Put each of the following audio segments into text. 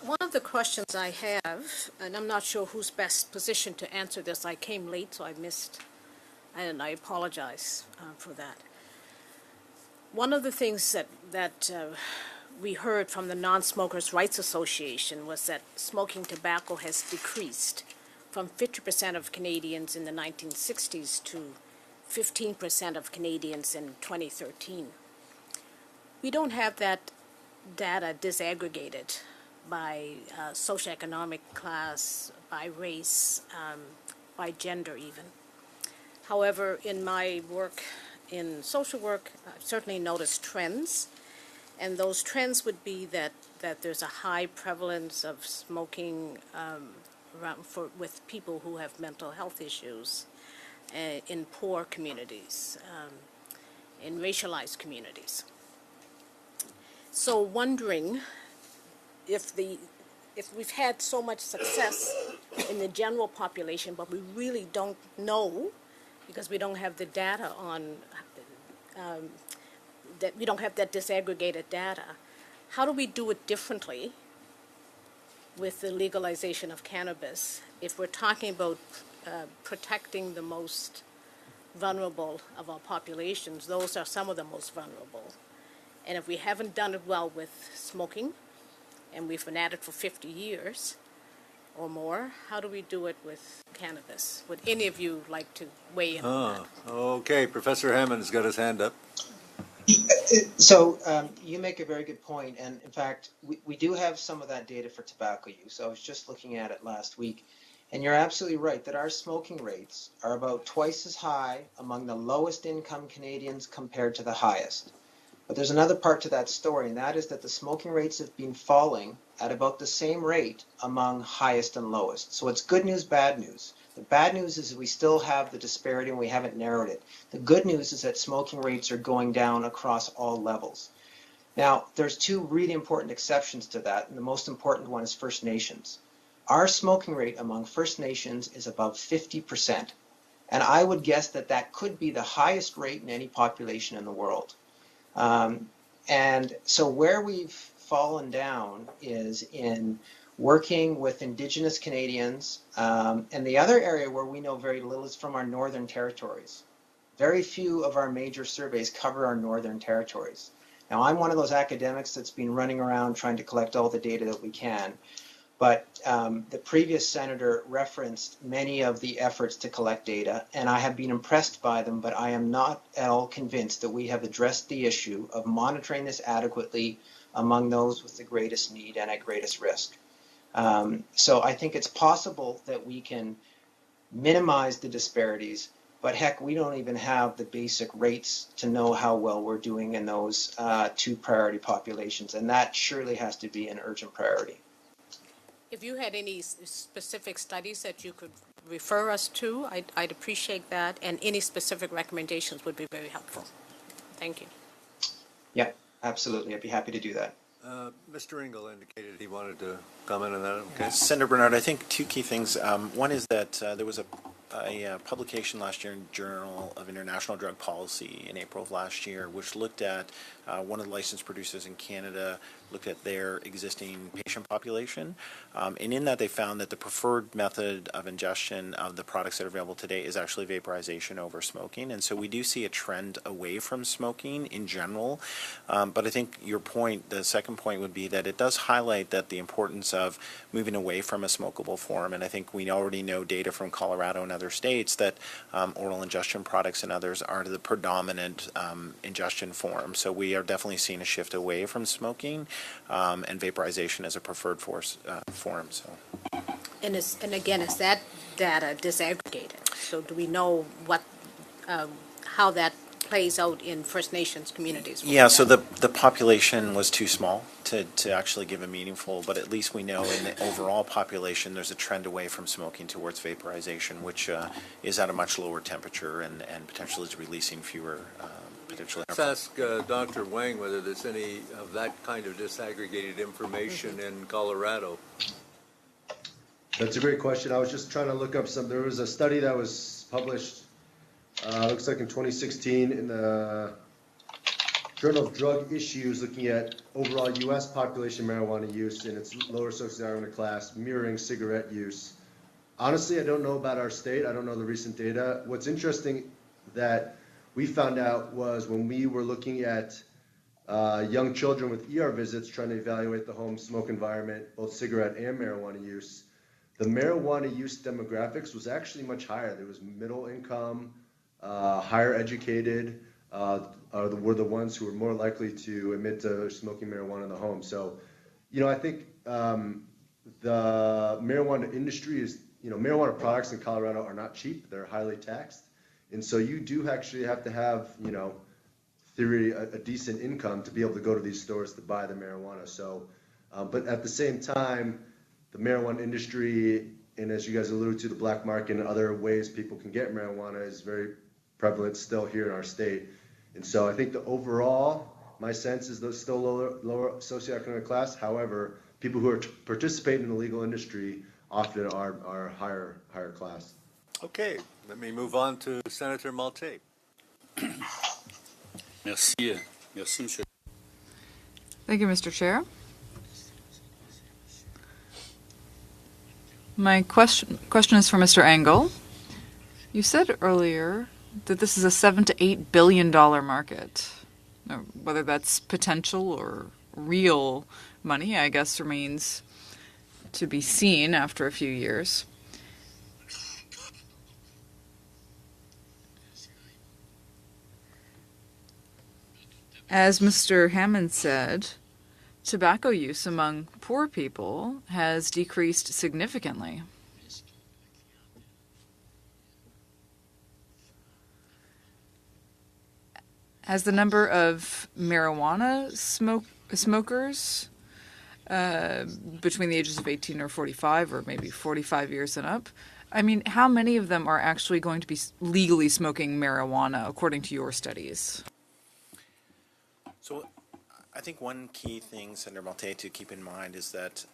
One of the questions I have, and I'm not sure who's best positioned to answer this, I came late, so I missed, and I apologize for that. One of the things that we heard from the Non-Smokers' Rights Association was that smoking tobacco has decreased from 50% of Canadians in the 1960s to 15% of Canadians in 2013. We don't have that data disaggregated by socioeconomic class, by race, by gender even. However, in my work in social work, I've certainly noticed trends, and those trends would be that there's a high prevalence of smoking with people who have mental health issues in poor communities, in racialized communities. So wondering if we've had so much success in the general population, but we really don't know because we don't have the data on that, we don't have that disaggregated data. How do we do it differently with the legalization of cannabis if we're talking about protecting the most vulnerable of our populations? Those are some of the most vulnerable. And if we haven't done it well with smoking, and we've been at it for 50 years or more, how do we do it with cannabis? Would any of you like to weigh in on that? Okay, Professor Hammond's got his hand up. So you make a very good point, and in fact, we do have some of that data for tobacco use. I was just looking at it last week, and you're absolutely right that our smoking rates are about twice as high among the lowest income Canadians compared to the highest. But there's another part to that story, and that is that the smoking rates have been falling at about the same rate among highest and lowest. So it's good news, bad news. The bad news is we still have the disparity and we haven't narrowed it. The good news is that smoking rates are going down across all levels. Now, there's two really important exceptions to that, and the most important one is First Nations. Our smoking rate among First Nations is above 50%, and I would guess that that could be the highest rate in any population in the world. And so where we've fallen down is in working with Indigenous Canadians, and the other area where we know very little is from our northern territories. Very few of our major surveys cover our northern territories. Now, I'm one of those academics that's been running around trying to collect all the data that we can, but the previous senator referenced many of the efforts to collect data, and I have been impressed by them, but I am not at all convinced that we have addressed the issue of monitoring this adequately among those with the greatest need and at greatest risk. So I think it's possible that we can minimize the disparities, but heck, we don't even have the basic rates to know how well we're doing in those two priority populations, and that surely has to be an urgent priority. If you had any specific studies that you could refer us to, I'd appreciate that, and any specific recommendations would be very helpful. Thank you. Yeah, absolutely. I'd be happy to do that. Mr. Engel indicated he wanted to comment on that. Okay. Senator Bernard, I think two key things. One is that there was a publication last year in Journal of International Drug Policy in April of last year, which looked at one of the licensed producers in Canada, looked at their existing patient population. And in that, they found that the preferred method of ingestion of the products that are available today is actually vaporization over smoking. And so we do see a trend away from smoking in general. But I think your point, the second point would be that it does highlight that the importance of moving away from a smokable form. And I think we already know data from Colorado and other states that oral ingestion products and others are the predominant ingestion form. So we are definitely seeing a shift away from smoking and vaporization as a preferred form. So. And again, is that data disaggregated? So do we know what how that plays out in First Nations communities? Yeah, so the population was too small to actually give a meaningful, but at least we know in the overall population there's a trend away from smoking towards vaporization, which is at a much lower temperature and potentially is releasing fewer potentially. Let's ask Dr. Wang whether there's any of that kind of disaggregated information in Colorado. That's a great question. I was just trying to look up there was a study that was published looks like in 2016 in the Journal of Drug Issues looking at overall U.S. population marijuana use in its lower socioeconomic class, mirroring cigarette use. Honestly, I don't know about our state. I don't know the recent data. What's interesting that we found out was when we were looking at young children with ER visits trying to evaluate the home smoke environment, both cigarette and marijuana use, the marijuana use demographics was actually much higher. There was middle income, higher educated, were the ones who were more likely to admit to smoking marijuana in the home. So, I think the marijuana industry is, marijuana products in Colorado are not cheap. They're highly taxed. And so you do actually have to have, theory, a decent income to be able to go to these stores to buy the marijuana. So, but at the same time, the marijuana industry, and as you guys alluded to, the black market and other ways people can get marijuana is very prevalent still here in our state. And so I think the overall, my sense is those still lower socioeconomic class. However, people who are participating in the legal industry often are higher class. Okay, let me move on to Senator Malte. Merci, Monsieur. Thank you, Mr. Chair. My question is for Mr. Engel. You said earlier that this is a $7 to $8 billion market. Now, whether that's potential or real money, I guess, remains to be seen after a few years. As Mr. Hammond said, tobacco use among poor people has decreased significantly. Has the number of marijuana smokers between the ages of 18 or 45, or maybe 45 years and up, I mean, how many of them are actually going to be legally smoking marijuana, according to your studies? So I think one key thing, Senator Malte, to keep in mind is that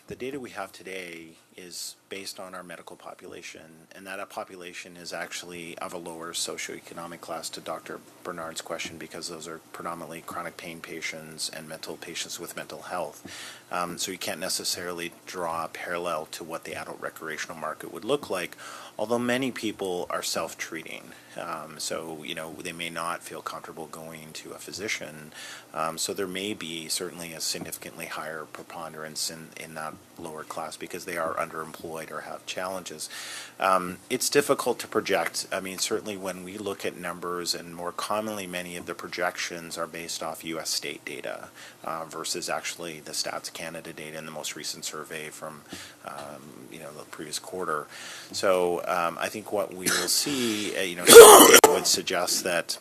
the data we have today is based on our medical population, and that population is actually of a lower socioeconomic class, to Dr. Bernard's question, because those are predominantly chronic pain patients and mental patients with mental health. So you can't necessarily draw a parallel to what the adult recreational market would look like, although many people are self-treating. So, they may not feel comfortable going to a physician. So there may be certainly a significantly higher preponderance in that lower class because they are underemployed or have challenges. It's difficult to project. I mean, certainly when we look at numbers, and more commonly many of the projections are based off U.S. state data versus actually the Stats Canada data in the most recent survey from the previous quarter. So I think what we will see, would suggest that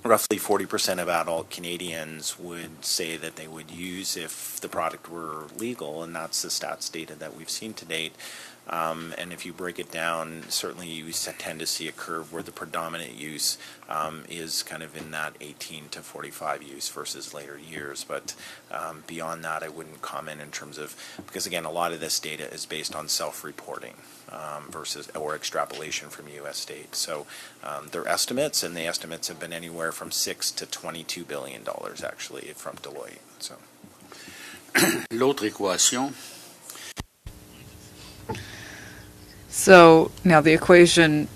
roughly 40% of adult Canadians would say that they would use if the product were legal, and that's the stats data that we've seen to date. And if you break it down, certainly you tend to see a curve where the predominant use is kind of in that 18 to 45 use versus later years. But beyond that, I wouldn't comment in terms of, because again, a lot of this data is based on self-reporting or extrapolation from U.S. state. So they're estimates, and the estimates have been anywhere from $6 to $22 billion actually from Deloitte. So L'autre équation. So now the equation,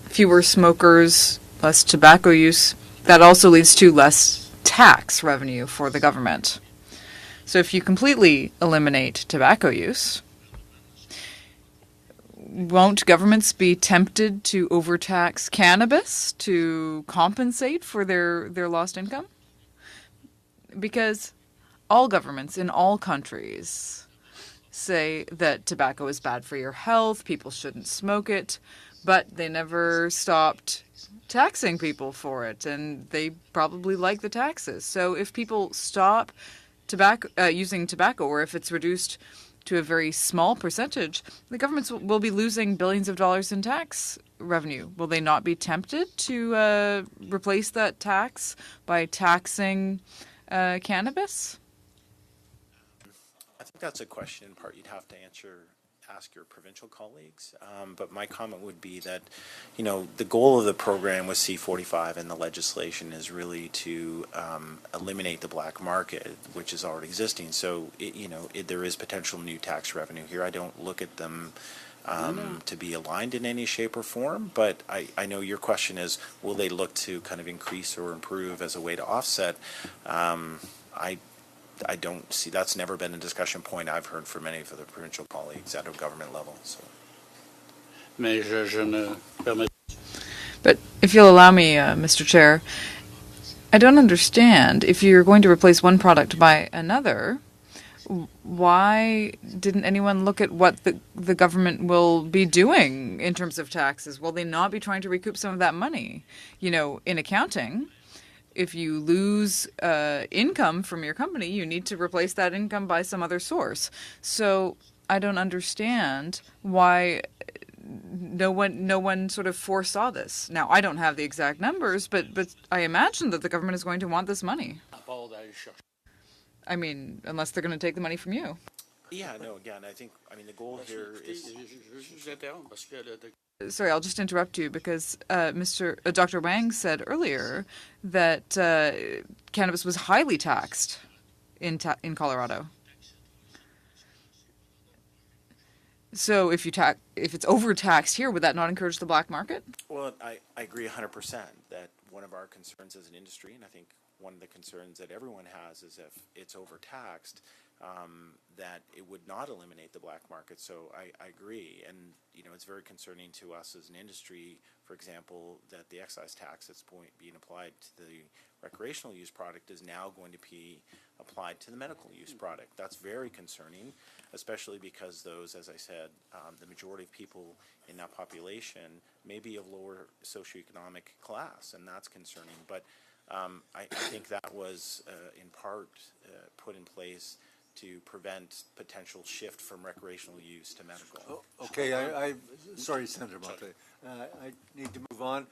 fewer smokers, less tobacco use, that also leads to less tax revenue for the government. So if you completely eliminate tobacco use, won't governments be tempted to overtax cannabis to compensate for their lost income? Because all governments in all countries say that tobacco is bad for your health, people shouldn't smoke it, but they never stopped taxing people for it, and they probably like the taxes. So if people stop using tobacco, or if it's reduced to a very small percentage, the governments will be losing billions of dollars in tax revenue. Will they not be tempted to replace that tax by taxing cannabis? I think that's a question in part you'd have to answer ask your provincial colleagues. But my comment would be that, the goal of the program with C45 and the legislation is really to eliminate the black market, which is already existing. So, there is potential new tax revenue here. I don't look at them to be aligned in any shape or form, but I know your question is, will they look to kind of increase or improve as a way to offset? I don't see, that's never been a discussion point I've heard from any of the provincial colleagues at a government level. So. Mais je me permets. But if you'll allow me, Mr. Chair, I don't understand. If you're going to replace one product by another, why didn't anyone look at what the government will be doing in terms of taxes? Will they not be trying to recoup some of that money? In accounting, if you lose income from your company, you need to replace that income by some other source. So I don't understand why no one sort of foresaw this. Now, I don't have the exact numbers, but I imagine that the government is going to want this money. I mean, unless they're going to take the money from you. Yeah, no, again, the goal here is... Sorry, I'll just interrupt you because Dr. Wang said earlier that cannabis was highly taxed in Colorado. So if it's overtaxed here, would that not encourage the black market? Well, I agree 100% that one of our concerns as an industry, and I think one of the concerns that everyone has, is if it's overtaxed, that it would not eliminate the black market. So I agree, and it's very concerning to us as an industry, for example, that the excise tax that's being applied to the recreational use product is now going to be applied to the medical use product. That's very concerning, especially because those, as I said, the majority of people in that population may be of lower socioeconomic class, and that's concerning. But I think that was in part put in place to prevent potential shift from recreational use to medical. Okay, sorry, Senator Monte. I need to move on.